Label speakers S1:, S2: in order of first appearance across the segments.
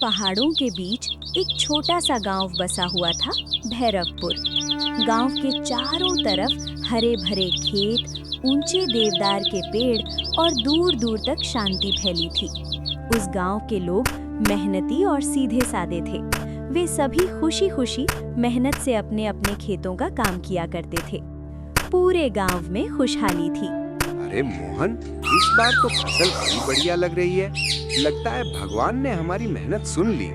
S1: पहाड़ों के बीच एक छोटा सा गांव बसा हुआ था, भैरवपुर। गांव के चारों तरफ हरे भरे खेत, ऊंचे देवदार के पेड़ और दूर दूर तक शांति फैली थी। उस गांव के लोग मेहनती और सीधे सादे थे। वे सभी खुशी खुशी मेहनत से अपने अपने खेतों का काम किया करते थे। पूरे गांव में खुशहाली थी।
S2: अरे मोहन, इस बार तो फसल बड़ी बढ़िया लग रही है। लगता है भगवान ने हमारी मेहनत सुन ली।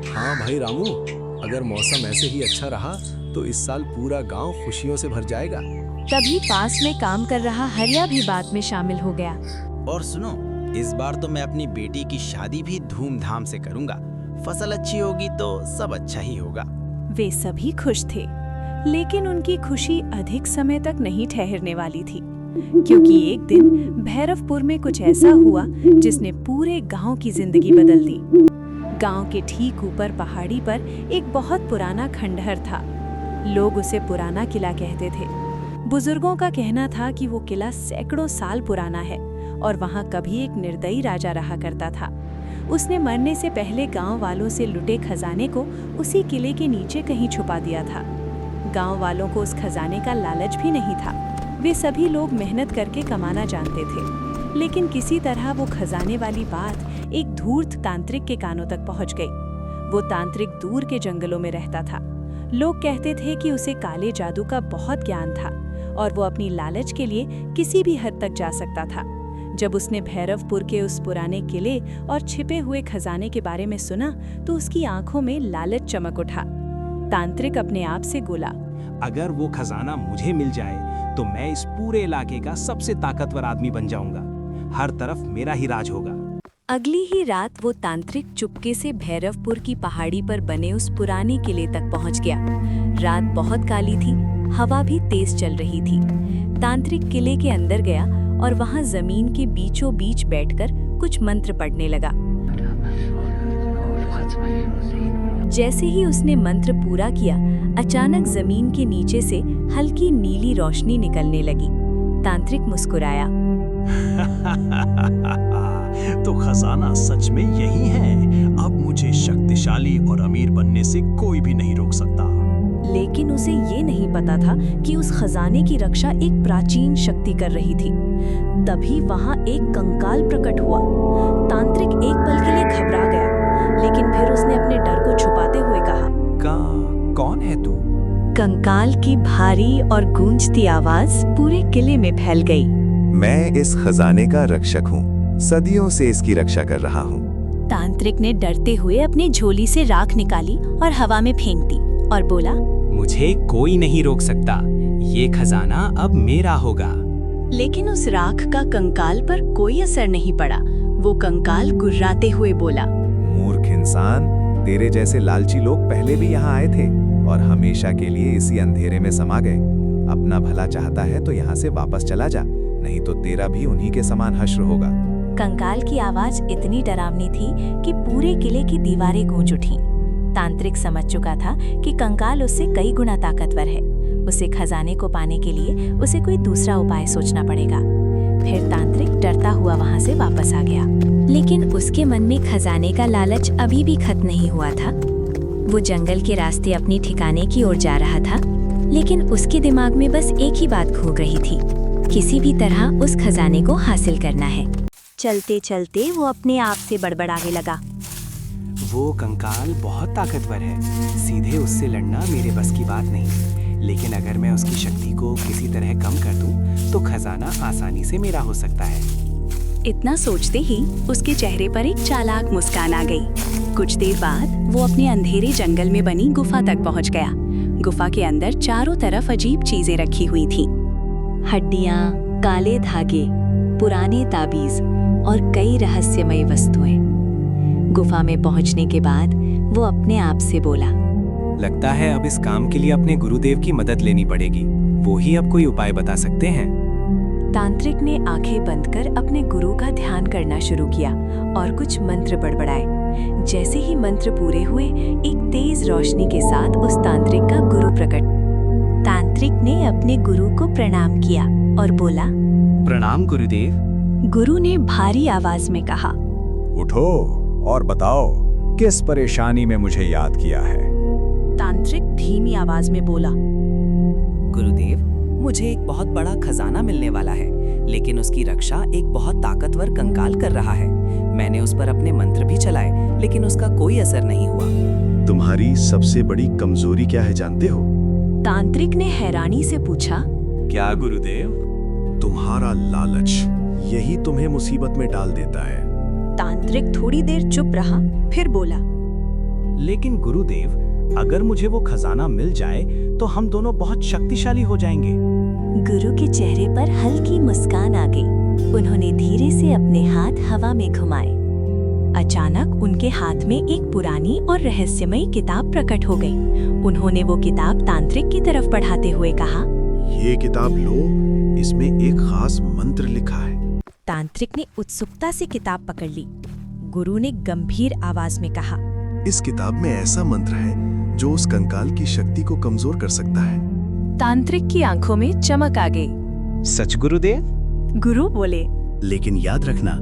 S3: हाँ भाई रामू, अगर मौसम ऐसे ही अच्छा रहा तो इस साल पूरा गांव खुशियों से भर जाएगा।
S1: तभी पास में काम कर रहा हरिया भी बात में शामिल हो गया।
S4: और सुनो, इस बार तो मैं अपनी बेटी की शादी भी धूमधाम से करूंगा। फसल अच्छी होगी तो सब अच्छा ही होगा।
S1: वे सभी खुश थे, लेकिन उनकी खुशी अधिक समय तक नहीं ठहरने वाली थी, क्योंकि एक दिन भैरवपुर में कुछ ऐसा हुआ जिसने पूरे गांव की जिंदगी बदल दी। गांव के ठीक ऊपर पहाड़ी पर एक बहुत पुराना खंडहर था। लोग उसे पुराना किला कहते थे। बुजुर्गों का कहना था कि वो किला सैकड़ों साल पुराना है और वहां कभी एक निर्दयी राजा रहा करता था। उसने मरने से पहले गांव वालों से लुटे खजाने को उसी किले के नीचे कहीं छुपा दिया था। गांव वालों को उस खजाने का लालच भी नहीं था। वे सभी लोग मेहनत करके कमाना जानते थे, लेकिन किसी तरह वो खजाने वाली बात एक धूर्त तांत्रिक के कानों तक पहुंच गई। वो तांत्रिक दूर के जंगलों में रहता था। लोग कहते थे कि उसे काले जादू का बहुत ज्ञान था और वो अपनी लालच के लिए किसी भी हद तक जा सकता था। जब उसने भैरवपुर के उस पुराने किले और छिपे हुए खजाने के बारे में सुना तो उसकी आंखों में लालच चमक उठा। तांत्रिक अपने आप से बोला,
S5: अगर वो खजाना मुझे मिल जाए तो मैं इस पूरे इलाके का सबसे ताकतवर आदमी बन जाऊंगा। हर तरफ मेरा ही राज होगा।
S1: अगली ही रात वो तांत्रिक चुपके से भैरवपुर की पहाड़ी पर बने उस पुराने किले तक पहुंच गया। रात बहुत काली थी, हवा भी तेज चल रही थी। तांत्रिक किले के अंदर गया और वहां जमीन के बीचों बीच बैठकर कुछ मंत्र पढ़ने लगा। जैसे ही उसने मंत्र पूरा किया, अचानक जमीन के नीचे से हल्की नीली रोशनी निकलने लगी। तांत्रिक मुस्कुराया।
S5: तो खजाना सच में यही है। अब मुझे शक्तिशाली और अमीर बनने से कोई भी नहीं रोक सकता।
S1: लेकिन उसे ये नहीं पता था कि उस खजाने की रक्षा एक प्राचीन शक्ति कर रही थी। तभी वहां एक कंकाल प्रकट हुआ। तांत्रिक एक पल के लिए घबरा गया, लेकिन फिर उसने अपने डर को छुपाते हुए कहा,
S5: कौन है तू?
S1: कंकाल की भारी और गूंजती आवाज पूरे किले में फैल गई।
S6: मैं इस खजाने का रक्षक हूँ। सदियों से इसकी रक्षा कर रहा हूँ।
S1: तांत्रिक ने डरते हुए अपनी झोली से राख निकाली और हवा में फेंक दी और बोला,
S5: मुझे कोई नहीं रोक सकता। ये खजाना अब मेरा होगा।
S1: लेकिन उस राख का कंकाल पर कोई असर नहीं पड़ा। वो कंकाल गुर्राते हुए बोला,
S6: मूर्ख इंसान, तेरे जैसे लालची लोग पहले भी यहाँ आए थे और हमेशा के लिए इसी अंधेरे में समा गए। अपना भला चाहता है तो यहाँ से वापस चला जा, नहीं तो तेरा भी उन्हीं के समान हश्र होगा।
S1: कंकाल की आवाज इतनी डरावनी थी कि पूरे किले की दीवारें गूंज उठीं। तांत्रिक समझ चुका था कि कंकाल उससे कई गुना ताकतवर है। उसे खजाने को पाने के लिए उसे कोई दूसरा उपाय सोचना पड़ेगा। फिर तांत्रिक डरता हुआ वहां से वापस आ गया, लेकिन उसके मन में खजाने का लालच अभी भी खत्म नहीं हुआ था। वो जंगल के रास्ते अपनी ठिकाने की ओर जा रहा था, लेकिन उसके दिमाग में बस एक ही बात घूम रही थी, किसी भी तरह उस खजाने को हासिल करना है। चलते चलते वो अपने आप से बड़बड़ाने लगा,
S5: वो कंकाल बहुत ताकतवर है। सीधे उससे लड़ना मेरे बस की बात नहीं। लेकिन अगर मैं उसकी शक्ति को किसी तरह कम कर दूं, तो खजाना आसानी से मेरा हो सकता है।
S1: इतना सोचते ही उसके चेहरे पर एक चालाक मुस्कान आ गई। कुछ देर बाद वो अपने अंधेरे जंगल में बनी गुफा तक पहुंच गया। गुफा के अंदर चारों तरफ अजीब चीजें रखी हुई थीं। हड्डियां, काले धागे, पुराने ताबीज और कई रहस्यमय वस्तुएं। गुफा में पहुंचने के बाद वो अपने आप से बोला,
S5: लगता है अब इस काम के लिए अपने गुरुदेव की मदद लेनी पड़ेगी। वो ही अब कोई उपाय बता सकते हैं।
S1: तांत्रिक ने आंखें बंद कर अपने गुरु का ध्यान करना शुरू किया और कुछ मंत्र बड़बड़ाए। जैसे ही मंत्र पूरे हुए, एक तेज रोशनी के साथ उस तांत्रिक का गुरु प्रकट। तांत्रिक ने अपने गुरु को प्रणाम किया और बोला,
S5: प्रणाम गुरुदेव।
S1: गुरु ने भारी आवाज में कहा,
S6: उठो और बताओ, किस परेशानी में मुझे याद किया है?
S1: तांत्रिक धीमी आवाज में बोला।
S7: गुरुदेव, मुझे एक बहुत बड़ा खजाना मिलने वाला है, लेकिन उसकी रक्षा एक बहुत ताकतवर कंकाल कर रहा है। मैंने उस पर अपने मंत्र भी चलाए, लेकिन उसका कोई असर नहीं हुआ।
S8: तुम्हारी सबसे बड़ी कमजोरी क्या है जानते हो?
S1: तांत्रिक ने हैरानी से पूछा।
S3: क्या गुरुदेव?
S8: तुम्हारा लालच। यही तुम्हें मुसीबत में डाल देता है।
S1: तांत्रिक थोड़ी देर चुप रहा, फिर बोला।
S5: लेकिन गुरुदेव, अगर मुझे वो खजाना मिल जाए तो हम दोनों बहुत शक्तिशाली हो जाएंगे।
S9: गुरु के चेहरे पर हल्की मुस्कान आ गई। उन्होंने धीरे से अपने हाथ हवा में घुमाए।
S1: अचानक उनके हाथ में एक पुरानी और रहस्यमयी किताब प्रकट हो गई। उन्होंने वो किताब तांत्रिक की तरफ बढ़ाते हुए कहा,
S8: ये किताब लो, इसमें एक खास मंत्र लिखा है।
S1: तांत्रिक ने उत्सुकता से किताब पकड़ ली। गुरु ने गंभीर आवाज में कहा,
S8: इस किताब में ऐसा मंत्र है जो उस कंकाल की शक्ति को कमजोर कर सकता है।
S1: तांत्रिक की आंखों में चमक आ गई।
S4: सच गुरुदेव?
S1: गुरु बोले।
S8: लेकिन याद रखना,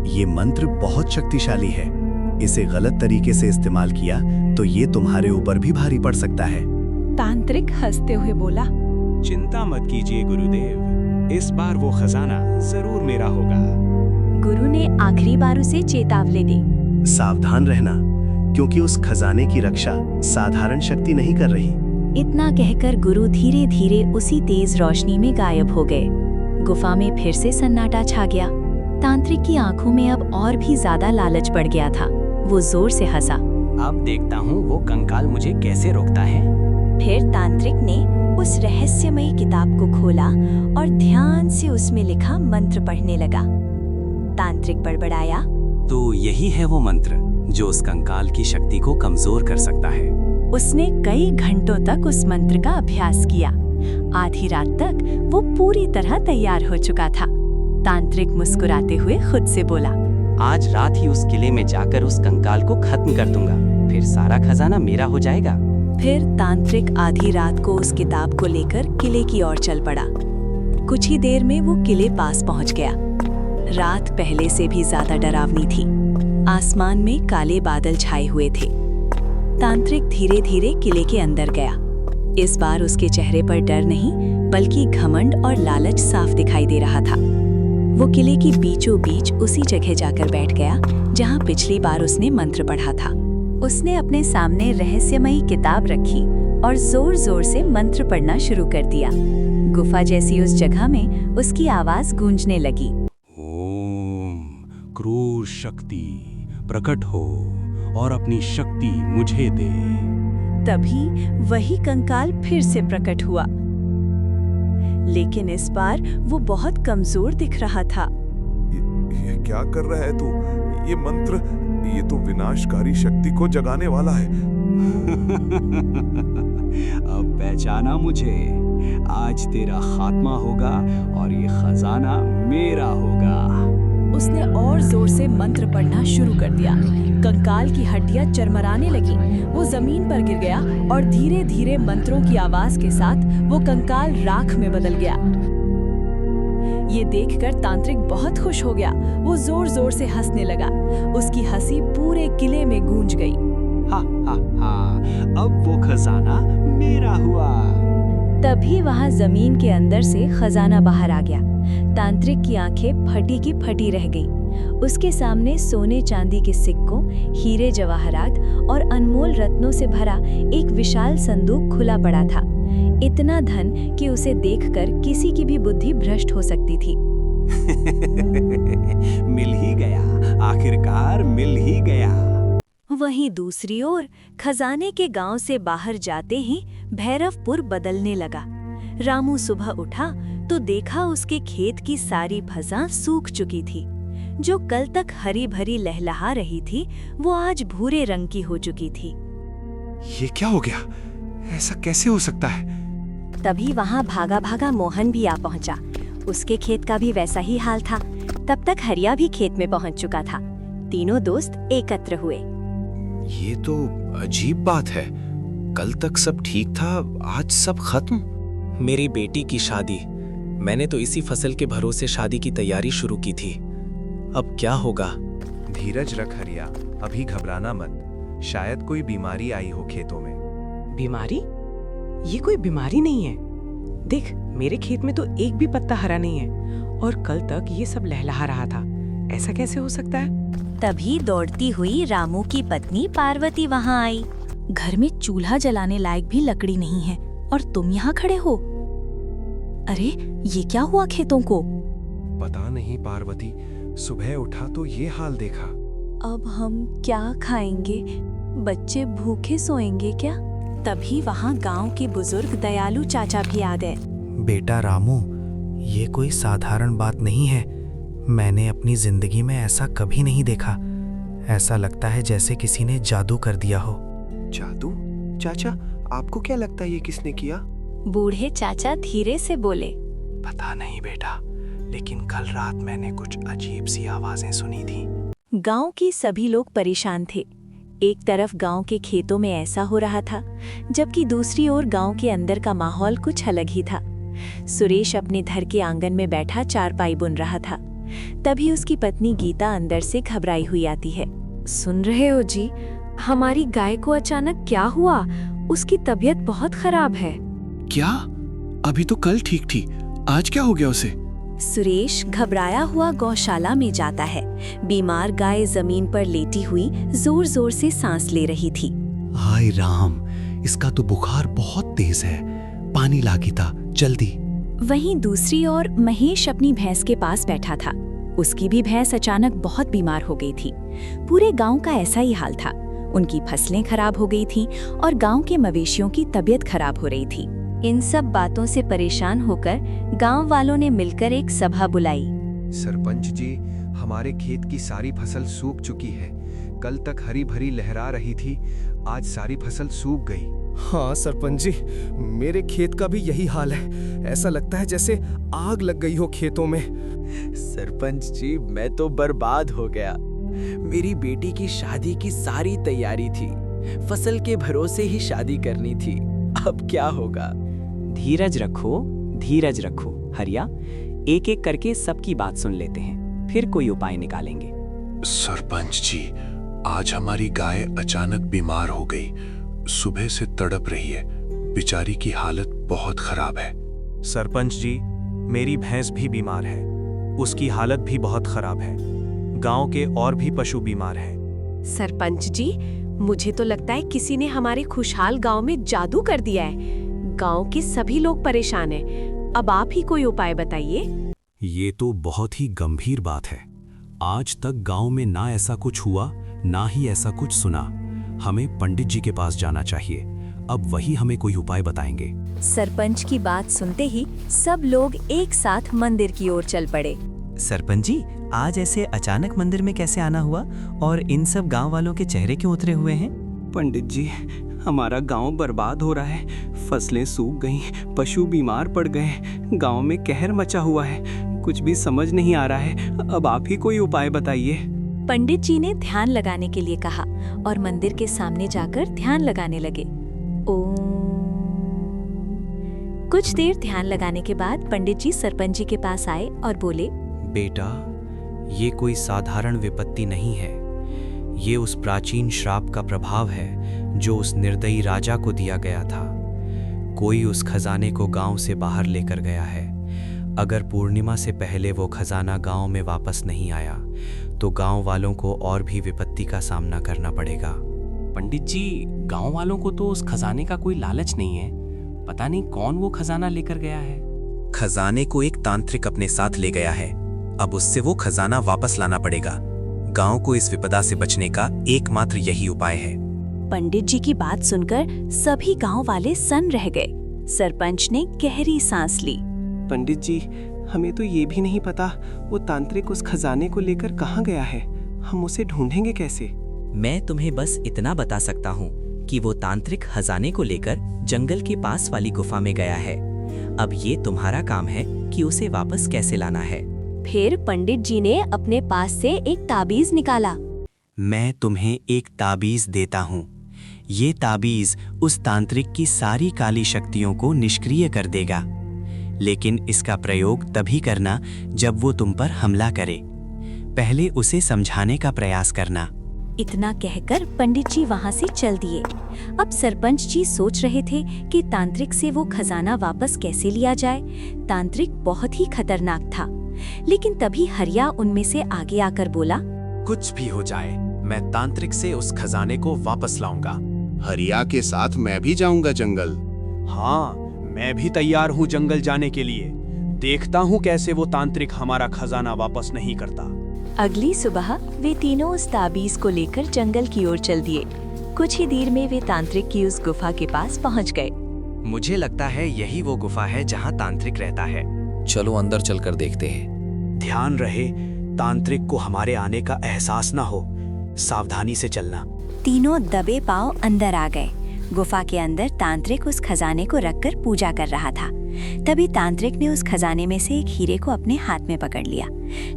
S8: ये मंत्र बहुत शक्तिशाली है। इसे गलत तरीके से इस्तेमाल किया तो ये तुम्हारे ऊपर भी भारी पड़ सकता है।
S1: तांत्रिक हंसते हुए बोला,
S5: चिंता मत कीजिए गुरुदेव, इस बार वो खजाना जरूर मेरा होगा।
S9: गुरु ने आखिरी बार उसे चेतावनी दी।
S8: सावधान रहना, क्योंकि उस खजाने की रक्षा साधारण शक्ति नहीं कर रही।
S9: इतना कहकर गुरु धीरे धीरे उसी तेज रोशनी में गायब हो गए। गुफा में फिर से सन्नाटा छा गया। तांत्रिक की आंखों में अब और भी ज्यादा लालच बढ़ गया था। वो जोर से हंसा।
S5: अब देखता हूँ वो कंकाल मुझे कैसे रोकता है।
S9: फिर तांत्रिक ने उस रहस्यमयी किताब को खोला और ध्यान से उसमें लिखा मंत्र पढ़ने लगा। तांत्रिक बड़बड़ाया,
S5: तो यही है वो मंत्र जो उस कंकाल की शक्ति को कमजोर कर सकता है।
S1: उसने कई घंटों तक उस मंत्र का अभ्यास किया। आधी रात तक वो पूरी तरह तैयार हो चुका था। तांत्रिक मुस्कुराते हुए खुद से बोला,
S7: आज रात ही उस किले में जाकर उस कंकाल को खत्म कर दूंगा, फिर सारा खजाना मेरा हो जाएगा।
S1: फिर तांत्रिक आधी रात को उस किताब को लेकर किले की ओर चल पड़ा। कुछ ही देर में वो किले पास पहुंच गया। रात पहले से भी ज्यादा डरावनी थी। आसमान में काले बादल छाए हुए थे। तांत्रिक धीरे धीरे किले के अंदर गया। इस बार उसके चेहरे पर डर नहीं, बल्कि घमंड और लालच साफ दिखाई दे रहा था। वो किले की बीचों बीच उसी जगह जाकर बैठ गया जहां पिछली बार उसने मंत्र पढ़ा था। उसने अपने सामने रहस्यमयी किताब रखी और जोर जोर से मंत्र पढ़ना शुरू कर दिया। गुफा जैसी उस जगह में उसकी आवाज गूंजने लगी।
S5: ओम क्रूर शक्ति प्रकट हो और अपनी शक्ति मुझे दे।
S1: तभी वही कंकाल फिर से प्रकट हुआ, लेकिन इस बार वो बहुत कमजोर दिख रहा था।
S10: ये क्या कर रहा है तू? ये मंत्र, ये तो विनाशकारी शक्ति को जगाने वाला है।
S5: अब पहचाना मुझे? आज तेरा खात्मा होगा और ये खजाना मेरा होगा।
S1: उसने और जोर से मंत्र पढ़ना शुरू कर दिया। कंकाल की हड्डियां चरमराने लगी। वो जमीन पर गिर गया और धीरे धीरे मंत्रों की आवाज के साथ वो कंकाल राख में बदल गया। ये देखकर तांत्रिक बहुत खुश हो गया। वो जोर जोर से हंसने लगा। उसकी हंसी पूरे किले में गूंज गई।
S5: हा हा हा, अब वो खजाना मेरा हुआ।
S9: तभी वहां जमीन के अंदर से खजाना बाहर आ गया। तांत्रिक की आंखें फटी की फटी रह गईं। उसके सामने सोने चांदी के सिक्कों, हीरे जवाहरात और अनमोल रत्नों से भरा एक विशाल संदूक खुला पड़ा था। इतना धन कि उसे देखकर किसी की भी बुद्धि भ्रष्ट हो सकती थी।
S5: मिल ही गया, आखिरकार मिल ही गया।
S1: वहीं दूसरी ओर खजाने के गांव से बाहर जाते ही भैरवपुर बदलने लगा। रामू सुबह उठा तो देखा उसके खेत की सारी फसलें सूख चुकी थी। जो कल तक हरी भरी लहलहा रही थी, वो आज भूरे रंग की हो चुकी थी।
S2: ये क्या हो गया? ऐसा कैसे हो सकता है?
S9: तभी वहां भागा भागा मोहन भी आ पहुंचा। उसके खेत का भी वैसा ही हाल था। तब तक हरिया भी खेत में पहुंच चुका था। तीनों दोस्त एकत्र हुए।
S8: ये तो अजीब बात है। कल तक सब ठीक था, आज सब खत्म।
S3: मेरी बेटी की शादी, मैंने तो इसी फसल के भरोसे शादी की तैयारी शुरू की थी। अब क्या होगा?
S6: धीरज रख हरिया, अभी घबराना मत।
S3: शायद कोई बीमारी आई हो खेतों में।
S11: बीमारी? ये कोई बीमारी नहीं है। देख, मेरे खेत में तो एक भी पत्ता हरा नहीं है और कल तक ये सब लहलहा रहा था। ऐसा कैसे हो सकता है?
S9: तभी दौड़ती हुई रामू की पत्नी पार्वती वहाँ आई। घर में चूल्हा जलाने लायक भी लकड़ी नहीं है और तुम यहाँ खड़े हो। अरे, ये क्या हुआ खेतों को?
S3: पता नहीं पार्वती, सुबह उठा तो ये हाल देखा।
S9: अब हम क्या खाएंगे? बच्चे भूखे सोएंगे क्या?
S1: तभी वहाँ गांव के बुजुर्ग दयालु चाचा भी आ गए।
S5: बेटा रामू, ये कोई साधारण बात नहीं है। मैंने अपनी जिंदगी में ऐसा कभी नहीं देखा। ऐसा लगता है जैसे किसी ने जादू कर दिया हो।
S3: जादू? चाचा, आपको क्या लगता है ये किसने किया?
S9: बूढ़े चाचा धीरे से बोले।
S5: पता नहीं बेटा, लेकिन कल रात मैंने कुछ अजीब सी आवाजें सुनी थी।
S1: गांव के सभी लोग परेशान थे। एक तरफ गांव के खेतों में ऐसा हो रहा था, जबकि दूसरी ओर गांव के अंदर का माहौल कुछ अलग ही था। सुरेश अपने घर के आंगन में बैठा चारपाई बुन रहा था। तभी उसकी पत्नी गीता अंदर से घबराई हुई आती है।
S12: सुन रहे हो जी, हमारी गाय को अचानक क्या हुआ? उसकी तबीयत बहुत खराब है।
S8: क्या? अभी तो कल ठीक थी, आज क्या हो गया उसे?
S1: सुरेश घबराया हुआ गौशाला में जाता है। बीमार गाय जमीन पर लेटी हुई जोर जोर से सांस ले रही थी।
S8: हाय राम, इसका तो बुखार बहुत तेज है। पानी ला गीता, जल्दी।
S1: वहीं दूसरी ओर महेश अपनी भैंस के पास बैठा था। उसकी भी भैंस अचानक बहुत बीमार हो गई थी। पूरे गांव का ऐसा ही हाल था। उनकी फसलें खराब हो गई थीं और गांव के मवेशियों की तबीयत खराब हो रही थी।
S9: इन सब बातों से परेशान होकर गांव वालों ने मिलकर एक सभा बुलाई।
S3: सरपंच जी, हमारे खेत की सारी फसल सूख चुकी है। कल तक हरी भरी लहरा रही थी, आज सारी फसल सूख गई।
S13: हाँ सरपंच जी, मेरे खेत का भी यही हाल है। ऐसा लगता है जैसे आग लग गई हो खेतों में।
S4: सरपंच जी, मैं तो बर्बाद हो गया। मेरी बेटी की शादी की सारी तैयारी थी। फसल के भरोसे ही शादी करनी थी। अब क्या होगा?
S7: धीरज रखो, धीरज रखो हरिया। एक एक करके सबकी बात सुन लेते हैं, फिर कोई उपाय निकालेंगे।
S10: सरपंच जी, आज हमारी गाय अचानक बीमार हो गई। सुबह से तड़प रही है। बेचारी की हालत बहुत खराब है।
S5: सरपंच जी, मेरी भैंस भी बीमार है। उसकी हालत भी बहुत खराब है। गांव के और भी पशु बीमार हैं।
S12: सरपंच जी, मुझे तो लगता है किसी ने हमारे खुशहाल गांव में जादू कर दिया है। गांव के सभी लोग परेशान हैं। अब आप ही कोई उपाय बताइए।
S8: ये तो बहुत ही गंभीर बात है। आज तक गांव में ना ऐसा कुछ हुआ, ना ही ऐसा कुछ सुना। हमें पंडित जी के पास जाना चाहिए। अब वही हमें कोई उपाय बताएंगे।
S9: सरपंच की बात सुनते ही सब लोग एक साथ मंदिर की ओर चल पड़े।
S7: सरपंच जी, आज ऐसे अचानक मंदिर में कैसे आना हुआ और इन सब गांव वालों के चेहरे क्यों उतरे हुए हैं?
S5: पंडित जी, हमारा गांव बर्बाद हो रहा है। फसलें सूख गईं, पशु बीमार पड़ गए, गांव में कहर मचा हुआ है। कुछ भी समझ नहीं आ रहा है। अब आप ही कोई उपाय बताइए।
S1: पंडित जी ने ध्यान लगाने के लिए कहा और मंदिर के सामने जाकर ध्यान लगाने लगे। ओम। कुछ देर ध्यान लगाने के बाद पंडित जी सरपंच जी के पास आए और बोले,
S5: बेटा, ये कोई साधारण विपत्ति नहीं है। ये उस प्राचीन श्राप का प्रभाव है जो उस निर्दयी राजा को दिया गया था। कोई उस खजाने को गांव से बाहर लेकर गया है। अगर पूर्णिमा से पहले वो खजाना गांव में वापस नहीं आया तो गांव वालों को और भी विपत्ति का सामना करना पड़ेगा।
S11: पंडित जी, गांव वालों को तो उस खजाने का कोई लालच नहीं है। पता नहीं कौन वो खजाना लेकर गया है।
S5: खजाने को एक तांत्रिक अपने साथ ले गया है। अब उससे वो खजाना वापस लाना पड़ेगा। गांव को इस विपदा से बचने का एकमात्र यही उपाय है।
S1: पंडित जी की बात सुनकर सभी गांव वाले सन्न रह गए। सरपंच ने गहरी सांस ली।
S11: पंडित जी, हमें तो ये भी नहीं पता वो तांत्रिक उस खजाने को लेकर कहाँ गया है। हम उसे ढूंढेंगे कैसे?
S7: मैं तुम्हें बस इतना बता सकता हूँ कि वो तांत्रिक खजाने को लेकर जंगल के पास वाली गुफा में गया है। अब ये तुम्हारा काम है कि उसे वापस कैसे लाना है।
S9: फिर पंडित जी ने अपने पास से एक ताबीज निकाला।
S5: मैं तुम्हें एक ताबीज देता हूँ। ये ताबीज उस तांत्रिक की सारी काली शक्तियों को निष्क्रिय कर देगा, लेकिन इसका प्रयोग तभी करना जब वो तुम पर हमला करे। पहले उसे समझाने का प्रयास करना।
S9: इतना कहकर पंडित जी वहां से चल दिए। अब सरपंच जी सोच रहे थे कि तांत्रिक से वो खजाना वापस कैसे लिया जाए। तांत्रिक बहुत ही खतरनाक था, लेकिन तभी हरिया उनमें से आगे आकर बोला,
S5: कुछ भी हो जाए, मैं तांत्रिक से उस खजाने को वापस लाऊंगा।
S10: हरिया के साथ मैं भी जाऊंगा जंगल।
S5: हाँ, मैं भी तैयार हूँ जंगल जाने के लिए। देखता हूँ कैसे वो तांत्रिक हमारा खजाना वापस नहीं करता।
S9: अगली सुबह वे तीनों उस ताबीज को लेकर जंगल की ओर चल दिए। कुछ ही देर में वे तांत्रिक की उस गुफा के पास पहुंच गए।
S7: मुझे लगता है यही वो गुफा है जहाँ तांत्रिक रहता है।
S4: चलो अंदर चलकर देखते हैं।
S8: ध्यान रहे, तांत्रिक को हमारे आने का एहसास ना हो। सावधानी से चलना।
S9: तीनों दबे पांव अंदर आ गए। गुफा के अंदर तांत्रिक उस खजाने को रखकर पूजा कर रहा था। तभी तांत्रिक ने उस खजाने में से एक हीरे को अपने हाथ में पकड़ लिया,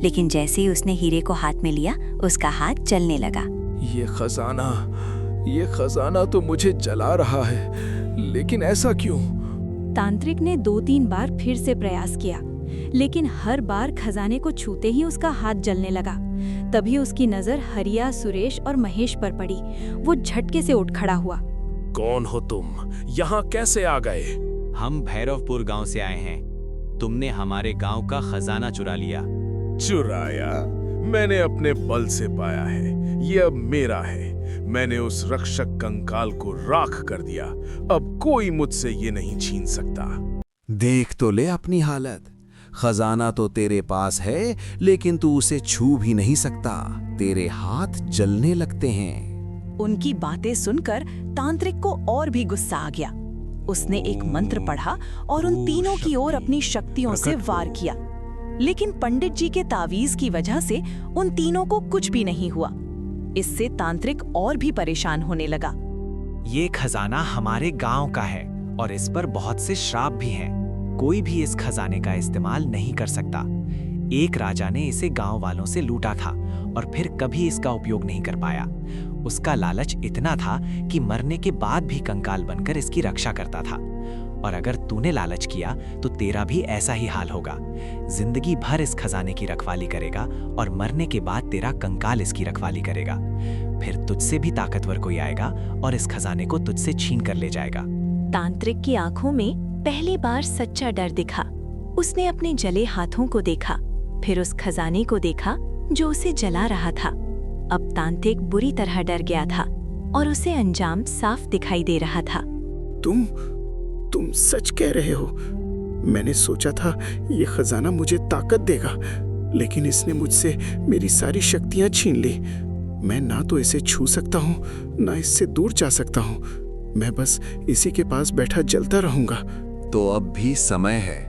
S9: लेकिन जैसे ही उसने हीरे को हाथ में लिया, उसका हाथ जलने लगा।
S13: ये खजाना तो मुझे जला रहा है, लेकिन ऐसा क्यों?
S1: तांत्रिक ने 2-3 बार फिर से प्रयास किया, लेकिन हर बार खजाने को छूते ही उसका हाथ जलने लगा। तभी उसकी नजर हरिया, सुरेश और महेश पर पड़ी। वो झटके से उठ खड़ा हुआ।
S13: कौन हो तुम? यहाँ कैसे आ गए?
S5: हम भैरवपुर गांव से आए हैं। तुमने हमारे गांव का खजाना चुरा लिया।
S13: चुराया? मैंने अपने बल से पाया है। ये अब मेरा है। मैंने उस रक्षक कंकाल को राख कर दिया। अब कोई मुझसे ये नहीं छीन सकता।
S6: देख तो ले अपनी हालत। खजाना तो तेरे पास है, लेकिन तू उसे छू भी नहीं सकता। तेरे हाथ जलने लगते हैं।
S1: उनकी बातें सुनकर तांत्रिक को और भी गुस्सा आ गया। उसने एक मंत्र पढ़ा और उन तीनों की ओर अपनी शक्तियों से वार किया, लेकिन पंडित जी के तावीज की वजह से उन तीनों को कुछ भी नहीं हुआ। इससे तांत्रिक और भी परेशान होने लगा।
S5: ये खजाना हमारे गांव का है और इस पर बहुत से श्राप भी हैं। कोई भी इस खजाने का इस्तेमाल नहीं कर सकता। एक राजा ने इसे गांव वालों से लूटा था और फिर कभी इसका उपयोग नहीं कर पाया। उसका लालच इतना था कि मरने के बाद भी कंकाल बनकर इसकी रक्षा करता था। और अगर तूने लालच किया तो तेरा भी ऐसा ही हाल होगा। जिंदगी भर इस खजाने की रखवाली करेगा और मरने के बाद तेरा कंकाल इसकी रखवाली करेगा। फिर तुझसे भी ताकतवर कोई आएगा और इस खजाने को तुझसे छीन कर ले जाएगा।
S9: तांत्रिक की आंखों में पहली बार सच्चा डर दिखा। उसने अपने जले हाथों को देखा, फिर उस खजाने को देखा जो उसे जला रहा था। अब तांत्रिक बुरी तरह डर गया था और उसे अंजाम साफ दिखाई दे रहा था।
S13: तुम सच कह रहे हो। मैंने सोचा था ये खजाना मुझे ताकत देगा, लेकिन इसने मुझसे मेरी सारी शक्तियां छीन ली। मैं ना तो इसे छू सकता हूँ, ना इससे दूर जा सकता हूँ। मैं बस इसी के पास बैठा जलता रहूंगा।
S6: तो अब भी समय है।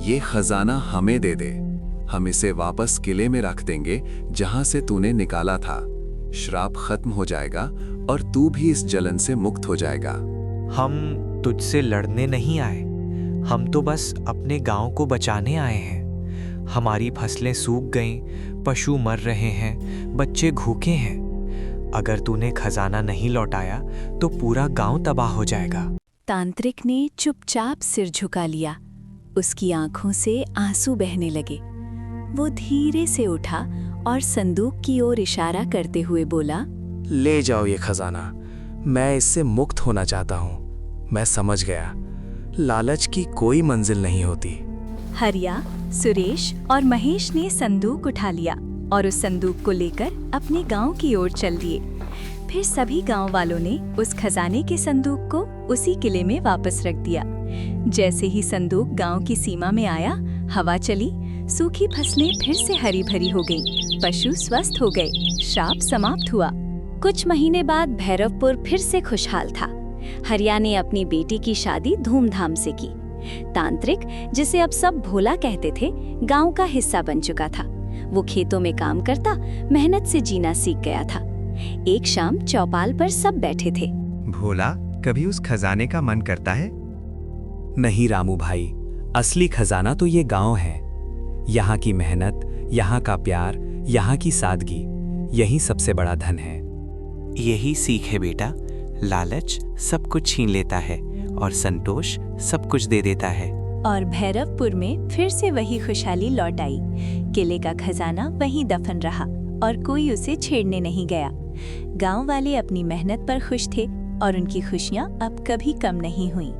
S6: ये खजाना हमें दे दे। हम इसे वापस किले में रख देंगे जहां से तूने निकाला था। श्राप खत्म हो जाएगा और तू भी इस जलन से मुक्त हो जाएगा।
S14: हम तुझसे लड़ने नहीं आए, हम तो बस अपने गांव को बचाने आए हैं। हमारी फसलें सूख गईं, पशु मर रहे हैं, बच्चे भूखे हैं। अगर तूने खजाना नहीं लौटाया तो पूरा गांव तबाह हो जाएगा।
S9: तांत्रिक ने चुपचाप सिर झुका लिया। उसकी आंखों से आंसू बहने लगे। वो धीरे से उठा और संदूक की ओर इशारा करते हुए बोला,
S13: ले जाओ ये खजाना। मैं इससे मुक्त होना चाहता हूँ। मैं समझ गया, लालच की कोई मंजिल नहीं होती।
S9: हरिया, सुरेश और महेश ने संदूक उठा लिया और उस संदूक को लेकर अपने गांव की ओर चल दिए। फिर सभी गांव वालों ने उस खजाने के संदूक को उसी किले में वापस रख दिया। जैसे ही संदूक गांव की सीमा में आया, हवा चली, सूखी फसलें फिर से हरी भरी हो गईं, पशु स्वस्थ हो गए, श्राप समाप्त हुआ। कुछ महीने बाद भैरवपुर फिर से खुशहाल था। हरिया ने अपनी बेटी की शादी धूमधाम से की। तांत्रिक, जिसे अब सब भोला कहते थे, गांव का हिस्सा बन चुका था। वो खेतों में काम करता, मेहनत से जीना सीख गया था। एक शाम चौपाल पर सब बैठे थे।
S3: भोला, कभी उस खजाने का मन करता है?
S5: नहीं रामू भाई, असली खजाना तो ये गांव है। यहाँ की मेहनत, यहाँ का प्यार, यहाँ की सादगी, यही सबसे बड़ा धन है।
S14: यही सीख है बेटा, लालच सब कुछ छीन लेता है और संतोष सब कुछ दे देता है।
S9: और भैरवपुर में फिर से वही खुशहाली लौट आई। किले का खजाना वहीं दफन रहा और कोई उसे छेड़ने नहीं गया। गांव वाले अपनी मेहनत पर खुश थे और उनकी खुशियां अब कभी कम नहीं हुई।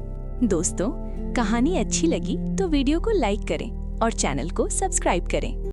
S9: दोस्तों, कहानी अच्छी लगी तो वीडियो को लाइक करें और चैनल को सब्सक्राइब करें।